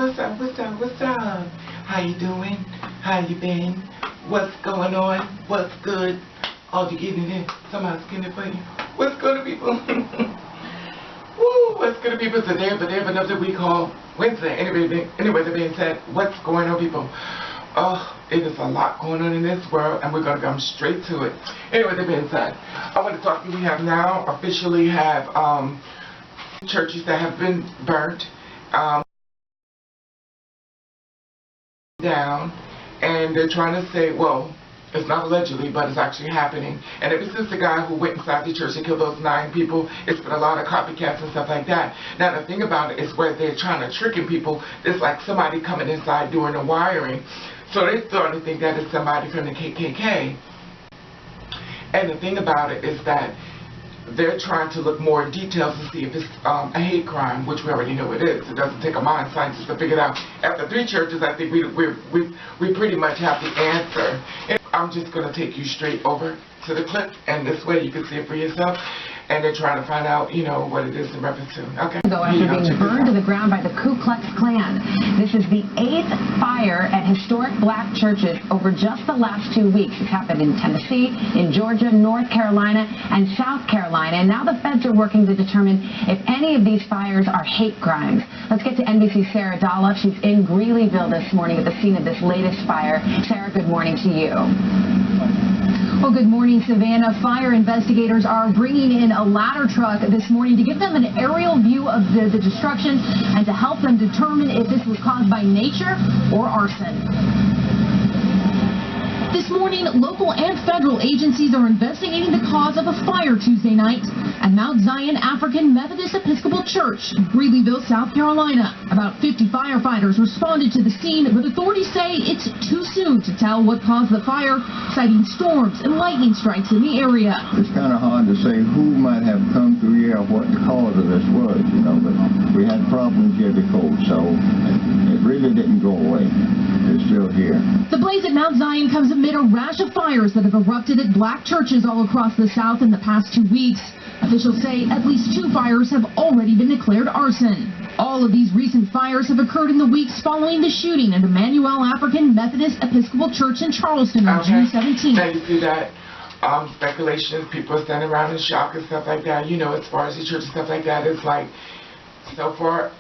What's up? What's up? What's up? How you doing? How you been? What's going on? What's good? Oh, you getting it in? Somebody's getting it for you. What's good, people? Woo! What's good, people? Today of another week called Wednesday. Anyway, that being said, what's going on, people? Oh, it is a lot going on in this world, and we're going to come straight to it. Anyway, that being said, I want to talk to you. We have now officially have churches that have been burnt down, and they're trying to say, well, it's not allegedly, but it's actually happening. And ever since the guy who went inside the church and killed those 9 people, it's been a lot of copycats and stuff like that. Now, the thing about it is where they're trying to trick people, it's like somebody coming inside doing the wiring. So they're starting to think that it's somebody from the KKK. And the thing about it is that they're trying to look more in details to see if it's a hate crime, which we already know it is. It doesn't take a mind scientist to figure it out. After 3 churches, I think we pretty much have the answer. And I'm just going to take you straight over to the clip, and this way you can see it for yourself. And they're trying to find out, you know, what it is in reference to. Okay. After being burned to the ground by the Ku Klux Klan. This is the 8th fire at historic black churches over just the last 2 weeks. It's happened in Tennessee, in Georgia, North Carolina, and South Carolina. And now the feds are working to determine if any of these fires are hate crimes. Let's get to NBC's Sarah Dolph. She's in Greeleyville this morning at the scene of this latest fire. Sarah, good morning to you. Well, good morning, Savannah. Fire investigators are bringing in a ladder truck this morning to give them an aerial view of the destruction and to help them determine if this was caused by nature or arson. This morning, local and federal agencies are investigating the cause of a fire Tuesday night at Mount Zion African Methodist Episcopal Church in Greeleyville, South Carolina. About 50 firefighters responded to the scene, but authorities say it's too soon to tell what caused the fire, citing storms and lightning strikes in the area. It's kind of hard to say who might have come through here or what the cause of this was, you know, but we had problems here before, so it really didn't go away. It's still here. The blaze at Mount Zion comes amid a rash of fires that have erupted at black churches all across the South in the past 2 weeks. Officials say at least 2 fires have already been declared arson. All of these recent fires have occurred in the weeks following the shooting at Emmanuel African Methodist Episcopal Church in Charleston on June 17th. Now you see that speculation, people are standing around in shock and stuff like that. You know, as far as the church and stuff like that, it's like, so far,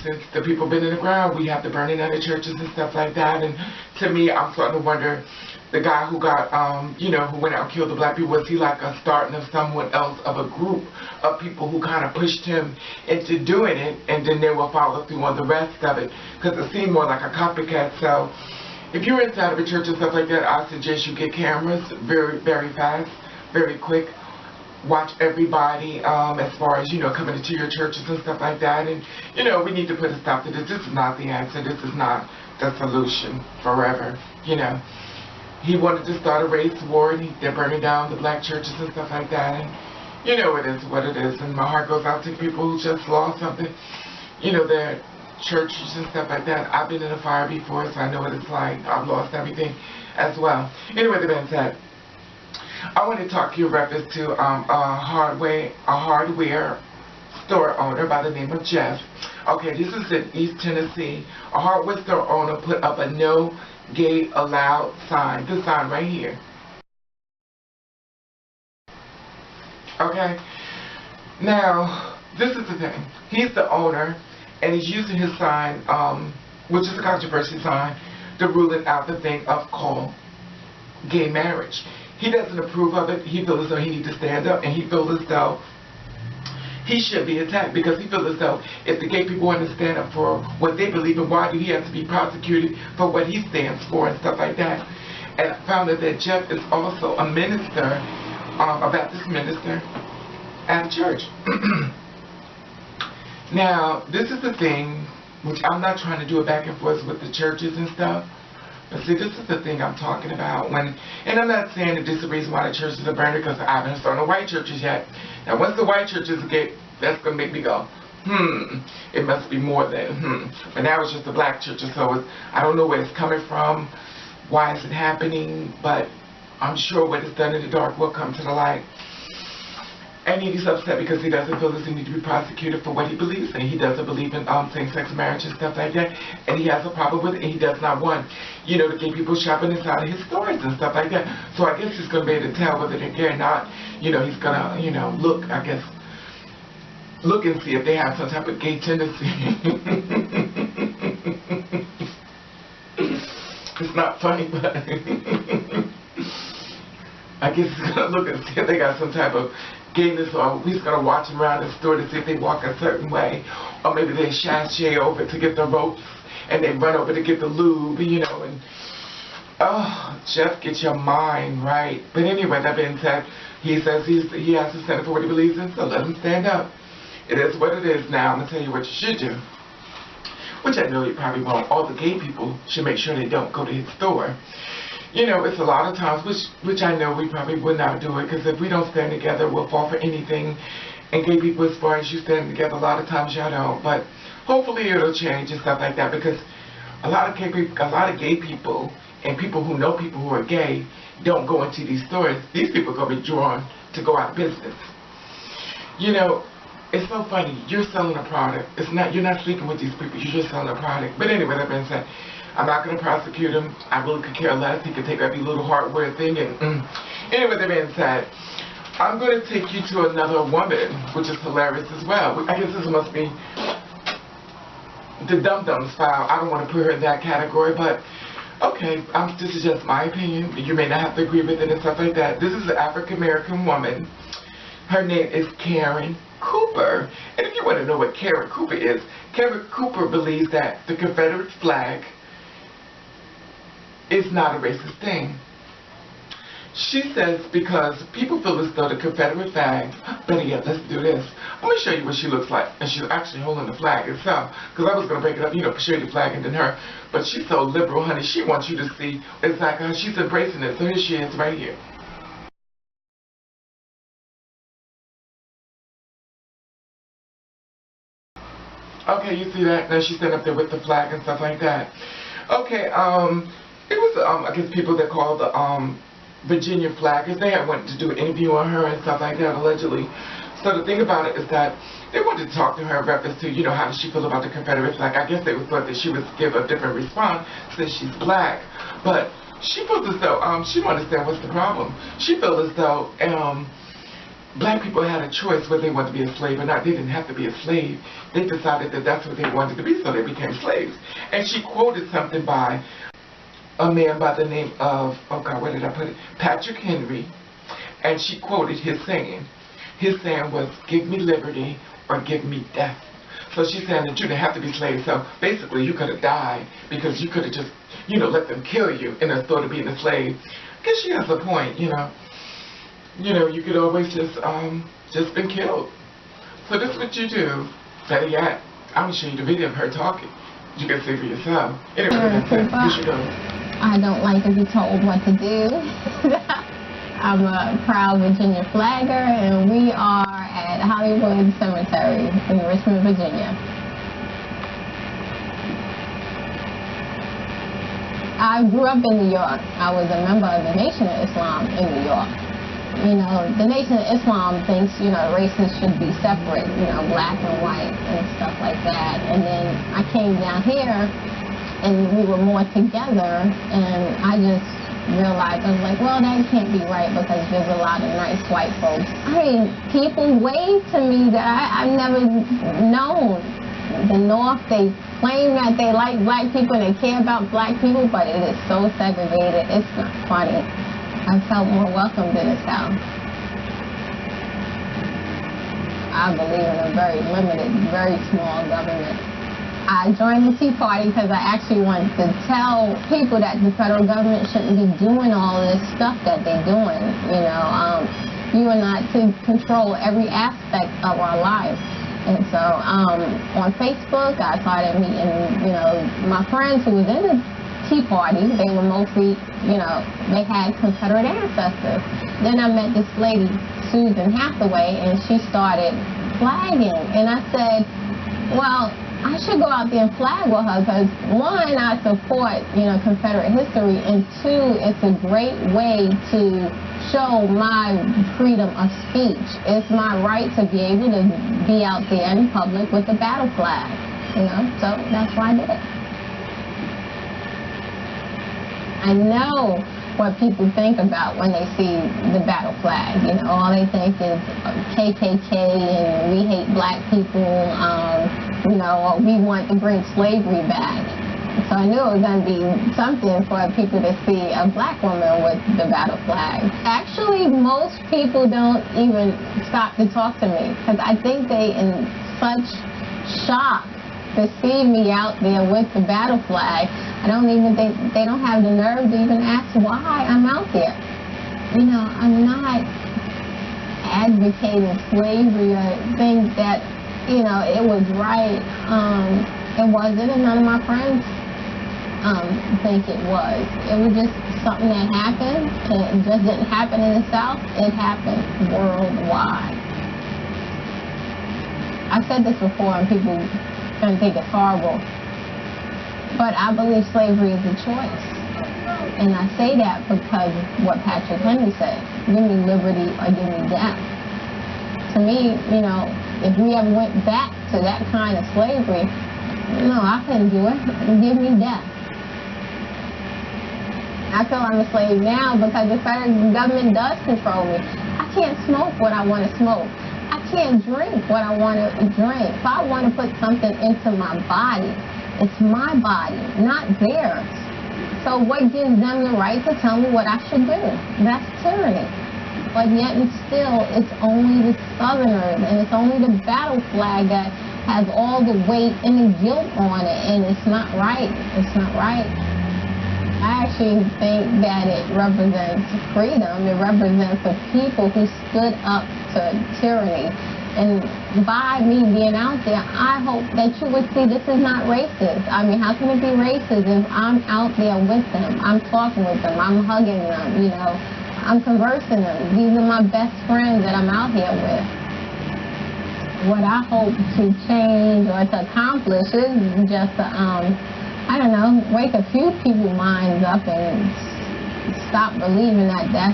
since the people been in the ground, we have the burning of the churches and stuff like that. And to me, I'm starting to wonder, the guy who got, you know, who went out and killed the black people, was he like a starting of someone else, of a group of people who kind of pushed him into doing it, and then they will follow through on the rest of it? Because it seemed more like a copycat. So if you're inside of a church and stuff like that, I suggest you get cameras very, very fast, very quick. Watch everybody as far as, you know, coming into your churches and stuff like that. And, you know, we need to put a stop to this. This is not the answer. This is not the solution forever, you know. He wanted to start a race war, and they're burning down the black churches and stuff like that. And, you know, it is what it is. And my heart goes out to people who just lost something, you know, their churches and stuff like that. I've been in a fire before, so I know what it's like. I've lost everything as well. Anyway, that being said, I want to talk to you in reference to a hardware store owner by the name of Jeff. Okay, this is in East Tennessee. A hardware store owner put up a no gay allowed sign. This sign right here. Okay. Now, this is the thing. He's the owner, and he's using his sign, which is a controversy sign, to ruling out the thing of called gay marriage. He doesn't approve of it. He feels as though he needs to stand up, and he feels as though he should be attacked, because he feels as though if the gay people want to stand up for what they believe in, why do he have to be prosecuted for what he stands for and stuff like that? And I found out that Jeff is also a minister, a Baptist minister at a church. Now, this is the thing, which I'm not trying to do a back and forth with the churches and stuff. But see, this is the thing I'm talking about. And I'm not saying that this is the reason why the churches are burning, because I haven't started the white churches yet. Now, once the white churches get, that's going to make me go, it must be more than, But now it's just the black churches, so it's, I don't know where it's coming from, why is it happening, but I'm sure what is done in the dark will come to the light. And he's upset because he doesn't feel as he needs to be prosecuted for what he believes in. He doesn't believe in same-sex marriage and stuff like that. And he has a problem with it, and he does not want, you know, the gay people shopping inside of his stores and stuff like that. So I guess he's going to be able to tell whether they're gay or not. You know, he's going to, you know, look, I guess, look and see if they have some type of gay tendency. It's not funny, but I guess he's going to look and see if they got some type of gayness, or he's going to watch them around the store to see if they walk a certain way, or maybe they sashay over to get the ropes, and they run over to get the lube, you know, and, oh, Jeff, get your mind right. But anyway, that being said, he says he has to stand up for what he believes in, so let him stand up. It is what it is now. I'm going to tell you what you should do, which I know you probably won't. All the gay people should make sure they don't go to his store. You know, it's a lot of times, which I know we probably would not do it, because if we don't stand together, we'll fall for anything. And gay people, as far as you stand together, a lot of times y'all don't. But hopefully it'll change and stuff like that, because a lot of gay people and people who know people who are gay don't go into these stores. These people are going to be drawn to go out of business. You know, it's so funny. You're selling a product. You're not sleeping with these people. You're just selling a product. But anyway, that being said, I'm not going to prosecute him. I really could care less. He could take every little hardware thing. And anyway, that being said, I'm going to take you to another woman, which is hilarious as well. I guess this must be the dum-dum style. I don't want to put her in that category, but okay, this is just my opinion. You may not have to agree with it and stuff like that. This is an African-American woman. Her name is Karen Cooper. And if you want to know what Karen Cooper is, Karen Cooper believes that the Confederate flag is not a racist thing. She says because people feel as though the Confederate flag, better yet, let's do this. Let me show you what she looks like. And she's actually holding the flag itself. Because I was going to break it up, you know, show you the flag and then her. But she's so liberal, honey. She wants you to see exactly how she's embracing it. So here she is right here. Okay, you see that? Now she's standing up there with the flag and stuff like that. Okay, it was, I guess, people that called the Virginia flaggers. They had wanted to do an interview on her and stuff like that, allegedly. So the thing about it is that they wanted to talk to her in reference to, you know, how does she feel about the Confederate flag. I guess they thought that she would give a different response since she's black. But she feels as though, she don't understand what's the problem. She feels as though black people had a choice whether they wanted to be a slave or not. They didn't have to be a slave. They decided that that's what they wanted to be, so they became slaves. And she quoted something by a man by the name of, oh God, where did I put it? Patrick Henry. And she quoted his saying. His saying was, give me liberty or give me death. So she's saying that you didn't have to be slaves. So basically you could have died because you could have just, you know, let them kill you in a store to being a slave. I guess she has a point, you know. You know, you could always just been killed. So this is what you do. Better yet, I'm going to show you the video of her talking. You can see for yourself. Anyway, that's it. You should go. I don't like to be told what to do. I'm a proud Virginia flagger, and we are at Hollywood Cemetery in Richmond, Virginia. I grew up in New York. I was a member of the Nation of Islam in New York. You know, the Nation of Islam thinks, you know, races should be separate, you know, black and white and stuff like that. And then I came down here and we were more together, and I just realized, I was like, well, that can't be right because there's a lot of nice white folks. I mean, people wave to me that I've never known. The North, they claim that they like black people and they care about black people, but it is so segregated, it's not funny. I felt more welcomed in the South. I believe in a very limited, very small government. I joined the Tea Party because I actually wanted to tell people that the federal government shouldn't be doing all this stuff that they're doing. You know, you are not to control every aspect of our lives. And so on Facebook, I started meeting, you know, my friends who was in the Tea Party. They were mostly, you know, they had Confederate ancestors. Then I met this lady, Susan Hathaway, and she started flagging. And I said, well, I should go out there and flag with her because, one, I support, you know, Confederate history, and two, it's a great way to show my freedom of speech. It's my right to be able to be out there in public with a battle flag, you know, so that's why I did it. I know what people think about when they see the battle flag. You know, all they think is KKK and we hate black people, you know, or we want to bring slavery back. So I knew it was going to be something for people to see a black woman with the battle flag. Actually, most people don't even stop to talk to me because I think they in such shock to see me out there with the battle flag. I don't even think, they don't have the nerve to even ask why I'm out there. You know, I'm not advocating slavery or think that, you know, it was right. It wasn't, and none of my friends think it was. It was just something that happened, and it just didn't happen in the South. It happened worldwide. I've said this before, and people don't think it's horrible, but I believe slavery is a choice. And I say that because of what Patrick Henry said, give me liberty or give me death. To me, you know, if we ever went back to that kind of slavery, no, I couldn't do it. Give me death. I feel I'm a slave now because the federal government does control me. I can't smoke what I want to smoke. I can't drink what I want to drink. If I want to put something into my body, it's my body, not theirs. So what gives them the right to tell me what I should do? That's tyranny. But yet and still, it's only the Southerners, and it's only the battle flag that has all the weight and the guilt on it, and it's not right. It's not right. I actually think that it represents freedom. It represents the people who stood up to tyranny. And by me being out there, I hope that you would see this is not racist. I mean, how can it be racist if I'm out there with them? I'm talking with them. I'm hugging them, you know. I'm conversing them. These are my best friends that I'm out here with. What I hope to change or to accomplish is just to, I don't know, wake a few people's minds up and stop believing that that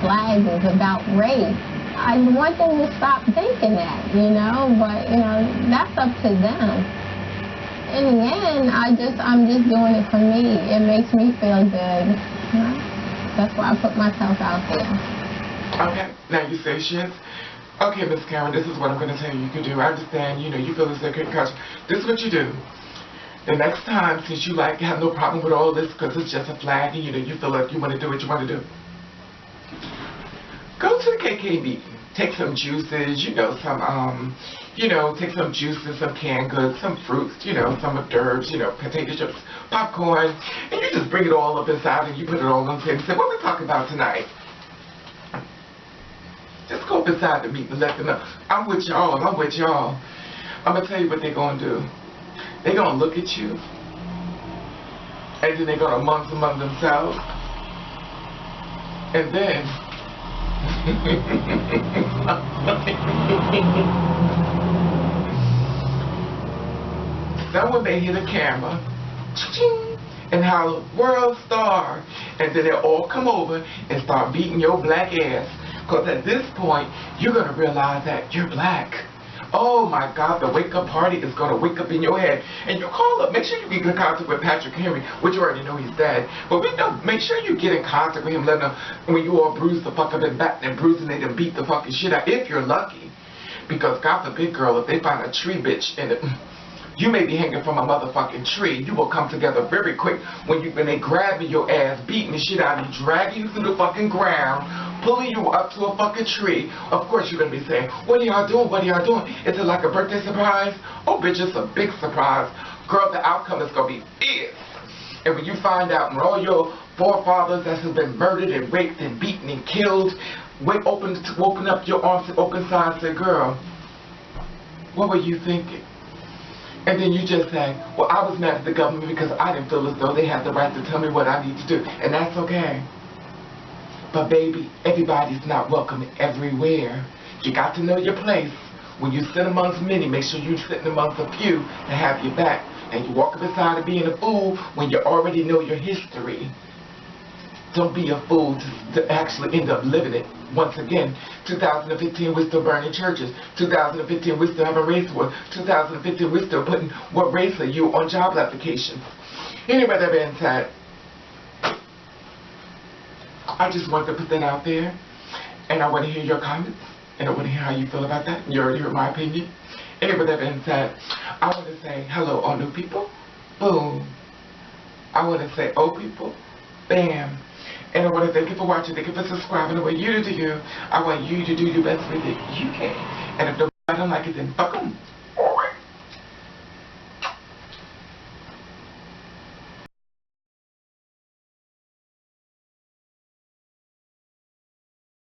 flag is about race. I want them to stop thinking that, you know, but, you know, that's up to them. In the end, I'm just doing it for me. It makes me feel good. You know? That's why I put myself out there. Okay, now you say shit. Okay, Miss Karen, this is what I'm going to tell you can do. I understand, you know, you feel it's a good culture. This is what you do. The next time, since you like have no problem with all this because it's just a flag and, you know, you feel like you want to do what you want to do, go to the KK meeting. Take some juices, you know, take some juices, some canned goods, some fruits, you know, some hors d'oeuvres, you know, potato chips, popcorn, and you just bring it all up inside and you put it all on the table and say, what are we talking about tonight? Just go up inside the meeting and let them know, I'm with y'all, I'm with y'all. I'm going to tell you what they're going to do. They're going to look at you, and then they're going to among themselves, and then someone may hit a camera and holler, world star, and then they'll all come over and start beating your black ass, because at this point you're going to realize that you're black. Oh my God, the wake-up party is going to wake up in your head. And you call up, make sure you get in contact with Patrick Henry, which you already know he's dead. But we know, make sure you get in contact with him, let him know when you all bruise the fuck up and back and bruising it and beat the fucking shit out, if you're lucky. Because God forbid, girl, if they find a tree bitch in it, you may be hanging from a motherfucking tree. You will come together very quick when they grabbing your ass, beating the shit out of you, dragging you through the fucking ground, pulling you up to a fucking tree. Of course you're going to be saying, what are y'all doing? What are y'all doing? Is it like a birthday surprise? Oh, bitch, it's a big surprise. Girl, the outcome is going to be fierce. And when you find out when all your forefathers that have been murdered and raped and beaten and killed, open up your arms and open side and say, girl, what were you thinking? And then you just say, well, I was mad at the government because I didn't feel as though they had the right to tell me what I need to do. And that's okay. But baby, everybody's not welcome everywhere. You got to know your place. When you sit amongst many, make sure you're sitting amongst a few that have your back. And you walk beside of being a fool when you already know your history. Don't be a fool to actually end up living it. Once again, 2015, we're still burning churches. 2015, we're still having race war. 2015, we're still putting what race are you on job applications. Anyway, that being said, I just want to put that out there, and I want to hear your comments, and I want to hear how you feel about that. You already heard my opinion. Anyway, that being said, I want to say hello, all new people. Boom. I want to say old people. Bam. And I want to thank you for watching. Thank you for subscribing. The way you do you. I want you to do your best with it. You can. And if nobody don't like it, then fuck them.